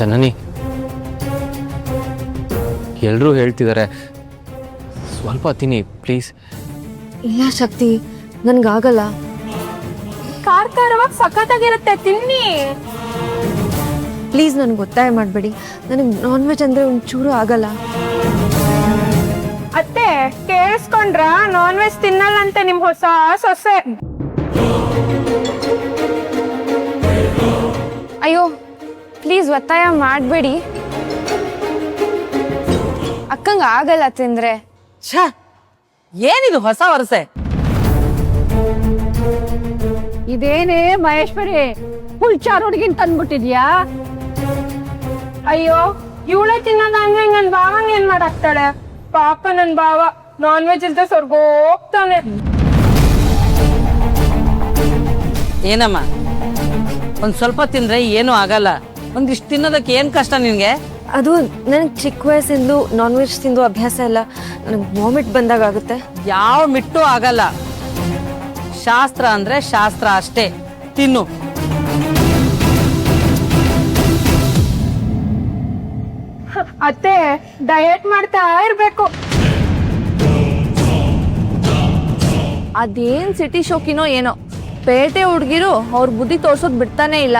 ಜನನಿ, ಎಲ್ಲರೂ ಹೇಳ್ತಿದ್ದಾರೆ, ಸ್ವಲ್ಪ ತಿನ್ನಿ ಪ್ಲೀಸ್. ಇಲ್ಲ ಶಕ್ತಿ, ನನ್ಗಾಗಲ್ಲ. ಖಾರವಾಗಿ ಸಖತ್ತಾಗಿರುತ್ತೆ, ತಿನ್ನಿ. ಪ್ಲೀಸ್ ನನ್ಗೆ ಒತ್ತಾಯ ಮಾಡಬೇಡಿ. ನನಗೆ ನಾನ್ ವೆಜ್ ಅಂದರೆ ಒಂಚೂರು ಆಗಲ್ಲ. ಅತ್ತೆ ಕೇಳಿಸ್ಕೊಂಡ್ರ? ನಾನ್ ವೆಜ್ ತಿನ್ನಲ್ಲ ಅಂತ ನಿಮ್ ಹೊಸ ಸೊಸೆ. ಅಯ್ಯೋ ಪ್ಲೀಸ್ ಒತ್ತಾಯ ಮಾಡಬೇಡಿ. ಅಕ್ಕಂಗೆ ಆಗಲ್ಲ ತಿಂದ್ರೆ. ಛ, ಏನಿದು ಹೊಸ ವರಸೆ? ಇದೇನೇ ಮಹೇಶ್ವರಿ, ಹುಲ್ಚಾರ್ ಹುಡುಗಿನ್ ತಂದ್ಬಿಟ್ಟಿದ್ಯಾ? ಅಯ್ಯೋ ಇವಳೆ ತಿನ್ನೋದ ಅಂದ್ರೆ ನನ್ ಭಾವಂಗ್ ಏನ್ ಮಾಡಾಕ್ತಾಳೆ? ಪಾಪ ನನ್ ಭಾವ ನಾನ್ ವೆಜ್ ಇಲ್ದ ಸ್ವರ್ಗ ಹೋಗ್ತಾನೆ. ಏನಮ್ಮ, ಒಂದ್ ಸ್ವಲ್ಪ ತಿಂದ್ರೆ ಏನೂ ಆಗಲ್ಲ. ಒಂದಿಷ್ಟು ತಿನ್ನೋದಕ್ಕೆ ಏನ್ ಕಷ್ಟ ನಿನ್ಗೆ? ಅದು ನನಗೆ ಚಿಕ್ಕ ವಯಸ್ಸಿಂದಲೂ ನಾನ್ ವೆಜ್ ತಿಂದು ಅಭ್ಯಾಸ ಇಲ್ಲ. ನನಗೆ ವಾಮಿಟ್ ಬಂದಾಗ ಆಗುತ್ತೆ. ಯಾವ ಮಿಟ್ಟು ಆಗಲ್ಲ. ಶಾಸ್ತ್ರ ಅಂದ್ರೆ ಶಾಸ್ತ್ರ ಅಷ್ಟೇ. ತಿನ್ನು. ಅತ್ತೆ ಡಯಟ್ ಮಾಡ್ತಾ ಇರ್ಬೇಕು. ಅದೇನ್ ಸಿಟಿ ಶೋಕಿನೋ ಏನೋ, ಪೇಟೆ ಹುಡುಗಿರು ಅವ್ರ ಬುದ್ಧಿ ತೋರ್ಸೋದ್ ಬಿಡ್ತಾನೆ ಇಲ್ಲ.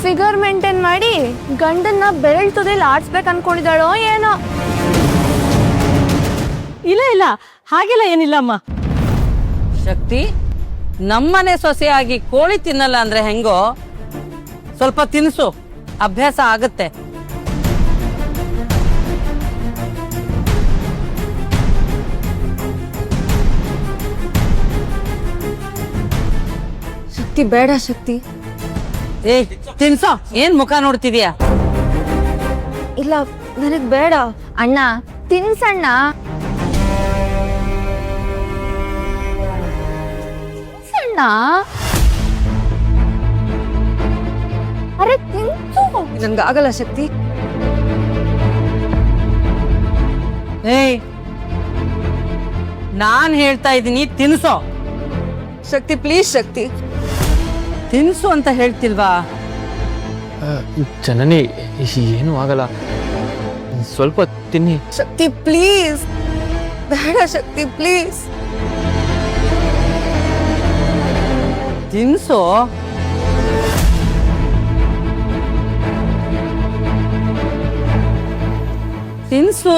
ಫಿಗರ್ ಮೇಂಟೈನ್ ಮಾಡಿ ಗಂಡನ್ನ ಬೆರಳ್ ತುದಿಲ್ ಆಡ್ಸ್ಬೇಕು ಅನ್ಕೊಂಡಿದ್ದಾಳೋ ಏನೋ. ಇಲ್ಲ ಹಾಗೆಲ್ಲ ಏನಿಲ್ಲಮ್ಮ. ಶಕ್ತಿ, ನಮ್ಮನೆ ಸೊಸೆಯಾಗಿ ಕೋಳಿ ತಿನ್ನಲ್ಲ ಅಂದ್ರೆ ಹೆಂಗೋ? ಸ್ವಲ್ಪ ತಿನ್ಸು, ಅಭ್ಯಾಸ ಆಗತ್ತೆ. ಶಕ್ತಿ ಬೇಡ ಶಕ್ತಿ. ಏ ತಿನ್ಸೋ, ಏನ್ ಮುಖ ನೋಡ್ತಿದ್ಯಾ? ಇಲ್ಲ ನನಗ್ ಬೇಡ. ಅಣ್ಣ ತಿನ್ಸಣ್ಣ. ತಿನ್ಸಣ್ಣ. ಅರೆ ತಿನ್ಸು. ನನ್ಗಾಗಲ್ಲ ಶಕ್ತಿ. ಏಯ್, ನಾನ್ ಹೇಳ್ತಾ ಇದ್ದೀನಿ, ತಿನ್ಸೋ. ಶಕ್ತಿ ಪ್ಲೀಸ್ ಶಕ್ತಿ. ತಿನ್ಸು ಅಂತ ಹೇಳ್ತಿಲ್ವಾ? ಜನನಿ, ಏನೂ ಆಗಲ್ಲ, ಸ್ವಲ್ಪ ತಿನ್ನಿ. ಶಕ್ತಿ ಪ್ಲೀಸ್. ಬೇಡ ಶಕ್ತಿ ಪ್ಲೀಸ್. ತಿನ್ಸು. ತಿನ್ಸು.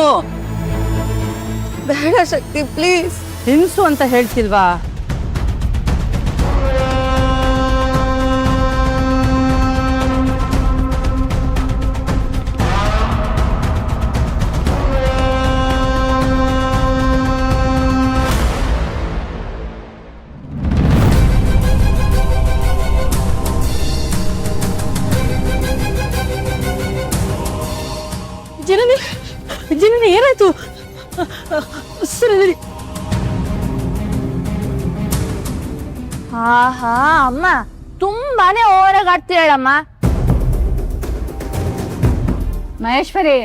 ಬೇಡ ಶಕ್ತಿ ಪ್ಲೀಸ್. ತಿನ್ಸು ಅಂತ ಹೇಳ್ತಿಲ್ವಾ? ಜನನಿ ಏನಾಯ್ತು? ಸರಿ. ಹಾ ಅಮ್ಮ ತುಂಬಾನೇ ಓವರಾಗಿ ಆಡ್ತೀರಮ್ಮ. ಮಹೇಶ್ವರಿ,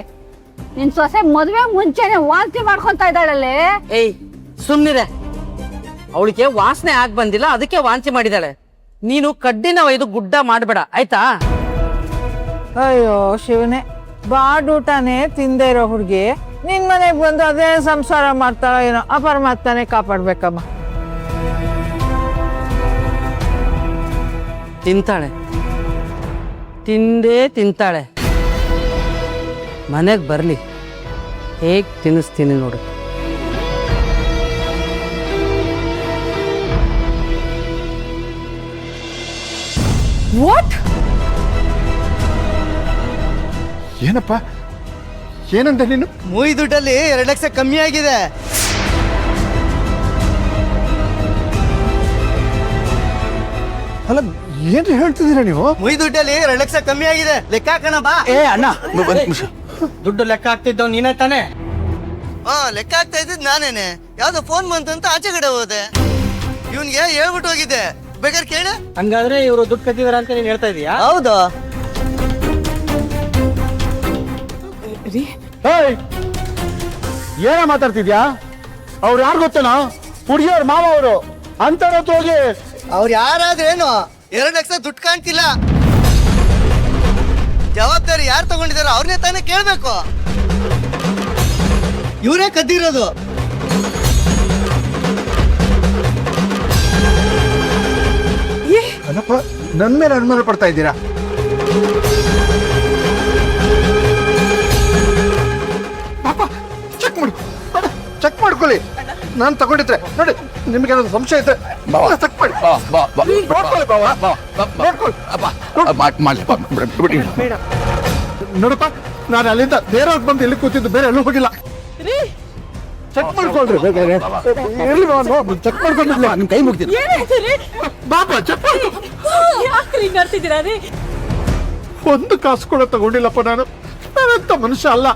ನಿನ್ ಸೊಸೆ ಮದ್ವೆ ಮುಂಚೆನೆ ವಾಂತಿ ಮಾಡ್ಕೊಂತ ಇದ್ದಾಳಲ್ಲೇ. ಏಯ್ ಸುಮ್ನಿರೆ, ಅವಳಿಗೆ ವಾಸನೆ ಆಗ್ ಬಂದಿಲ್ಲ, ಅದಕ್ಕೆ ವಾಂತಿ ಮಾಡಿದಾಳೆ. ನೀನು ಕಡ್ಡಿನ ಒಯ್ದು ಗುಡ್ಡ ಮಾಡಬೇಡ, ಆಯ್ತಾ? ಅಯ್ಯೋ ಶಿವನೇ, ಬಾಡೂಟನೇ ತಿಂದೇ ಇರೋ ಹುಡುಗಿ ನಿನ್ ಮನೆಗೆ ಬಂದು ಅದೇ ಸಂಸಾರ ಮಾಡ್ತಾಳ ಏನೋ. ಅಪರಮಾತ್ಮನೇ ಕಾಪಾಡ್ಬೇಕಮ್ಮ. ತಿಂತಾಳೆ, ತಿಂದೇ ತಿಂತಾಳೆ. ಮನೆಗೆ ಬರ್ಲಿ, ಹೇಗ್ ತಿನ್ನಿಸ್ತೀನಿ ನೋಡು. ವಾಟ್? ಏನಪ್ಪ, ಏನಂತ ನೀನು? ಮೂಯಿ ದುಡ್ಡಲ್ಲಿ 2 ಲಕ್ಷ ಕಮ್ಮಿ ಆಗಿದೆ. ಅಲ್ಲ, ಏನ್ರಿ ಹೇಳ್ತಿದ್ದೀರಾ ನೀವು? ಮೂಯಿ ದುಡ್ಡಲ್ಲಿ 2 ಲಕ್ಷ ಕಮ್ಮಿ ಆಗಿದೆ, ಲೆಕ್ಕ ಹಾಕೋಣ ಬಾ. ಏ ಅಣ್ಣ, ದುಡ್ಡು ಲೆಕ್ಕ ಹಾಕ್ತಿದ್ದವ್ ನೀನೇ ತಾನೆ? ಲೆಕ್ಕ ಹಾಕ್ತಾ ಇದ್ದಿದ್ ನಾನೇನೆ. ಯಾವ್ದೋ ಫೋನ್ ಬಂತು ಅಂತ ಆಚೆ ಕಡೆ ಹೋದೆ. ಇವನ್ಗೆ ಹೇಳ್ಬಿಟ್ಟು ಹೋಗಿದ್ದೆ, ಬೇಕಾದ್ರೆ ಕೇಳ. ಹಂಗಾದ್ರೆ ಇವರು ದುಡ್ಡು ಕದ್ದಿದಾರ ಅಂತ ನೀನ್ ಹೇಳ್ತಾ ಇದೀಯಾ? ಹೌದು. ಏನ ಮಾತಾಡ್ತಿದ್ಯಾ? ಅವ್ರು ಯಾರು ಗೊತ್ತೇನೋ? ಹುಡುಗಿಯವ್ರ ಮಾವ ಅವರು. ಅಂತವ್ರ ಹೋಗಿ. ಅವ್ರು ಯಾರಾದ್ರೇನು 2 ಲಕ್ಷ ದುಡ್ಡು ಕಾಣ್ತಿಲ್ಲ. ಜವಾಬ್ದಾರಿ ಯಾರು ತಗೊಂಡಿದಾರೋ ಅವ್ರನ್ನೇ ತಾನೇ ಕೇಳ್ಬೇಕು. ಇವರೇ ಕದ್ದಿರೋದು. ಅಲ್ಲಪ್ಪ ನನ್ನ ಮೇಲೆ ಅನುಮಾನ ಪಡ್ತಾ ಇದ್ದೀರಾ? ಪಾಪ ಚೆಕ್ ಮಾಡು, ಚೆಕ್ ಮಾಡ್ಕೊಳ್ಳಿ. ನಾನು ತಗೊಂಡಿದ್ರೆ ನೋಡಿ, ನಿಮ್ಗೆ ಏನಾದ್ರು ಸಂಶಯ ಇದ್ರೆ ಚೆಕ್ ಮಾಡಿ. ನೋಡ್ಕೊಳ್ಳಿ ಬಾವ, ನೋಡ್ಕೊಳ್ಳಿ. ನೋಡಪ್ಪ, ನಾನು ಅಲ್ಲಿಂದ ನೇರವಾಗಿ ಬಂದು ಇಲ್ಲಿ ಕೂತಿದ್ದು, ಬೇರೆ ಎಲ್ಲೂ ಹೋಗಿಲ್ಲ. ಚೆಕ್ ಮಾಡ್ಕೊಳ್ರಿ, ಇರ್ಲಿ ಬಾವ, ಚೆಕ್ ಮಾಡ್ಕೊಂಡಿಲ್ಲ. ನಿಮ್ ಕೈ ಮುಗ್ತೀನಿ ಬಾಪ, ಚೆಕ್ ಒಂದು ಕಾಸು ಕೂಡ ತಗೊಂಡಿಲ್ಲಪ್ಪ. ನಾನಂತ ಮನುಷ್ಯ ಅಲ್ಲ.